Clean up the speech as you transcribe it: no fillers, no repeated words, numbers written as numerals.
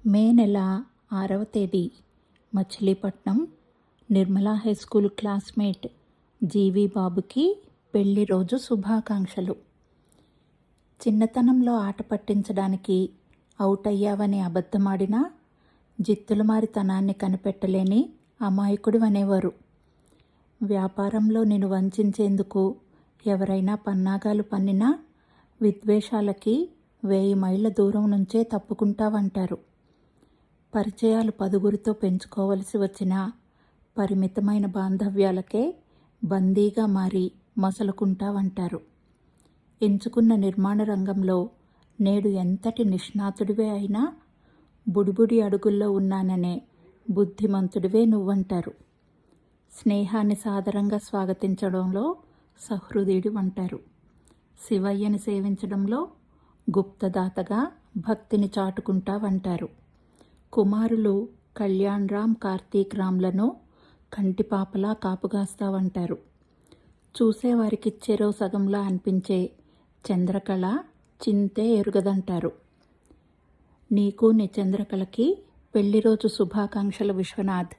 మే నెల 6వ తేదీ Machilipatnam Nirmala high school classmate G V బాబుకి పెళ్లి రోజు శుభాకాంక్షలు. చిన్నతనంలో ఆట పట్టించడానికి అవుట్ అయ్యావని అబద్ధమాడినా జిత్తులమారితనాన్ని కనిపెట్టలేని అమాయకుడు అనేవారు. వ్యాపారంలో నిన్ను వంచేందుకు ఎవరైనా పన్నాగాలు పన్నినా విద్వేషాలకి 1000 మైళ్ళ దూరం నుంచే తప్పుకుంటావంటారు. పరిచయాలు 10గురితో పెంచుకోవలసి వచ్చిన పరిమితమైన బాంధవ్యాలకే బందీగా మారి మసలుకుంటావంటారు. ఎంచుకున్న నిర్మాణ రంగంలో నేడు ఎంతటి నిష్ణాతుడివే అయినా బుడిబుడి అడుగుల్లో ఉన్నాననే బుద్ధిమంతుడివే నువ్వంటారు. స్నేహాన్ని సాదరంగా స్వాగతించడంలో సహృదయుడివంటారు. శివయ్యని సేవించడంలో గుప్తదాతగా భక్తిని చాటుకుంటావంటారు. కుమారులు కళ్యాణ్ రామ్, కార్తీక్ రామ్లను కంటిపాపలా కాపుగాస్తావంటారు. చూసేవారికి చెరో సగంలా అనిపించే చంద్రకళ చింతే ఎరుగదంటారు. నీకు నీ చంద్రకళకి పెళ్లి రోజు శుభాకాంక్షలు విశ్వనాథ్.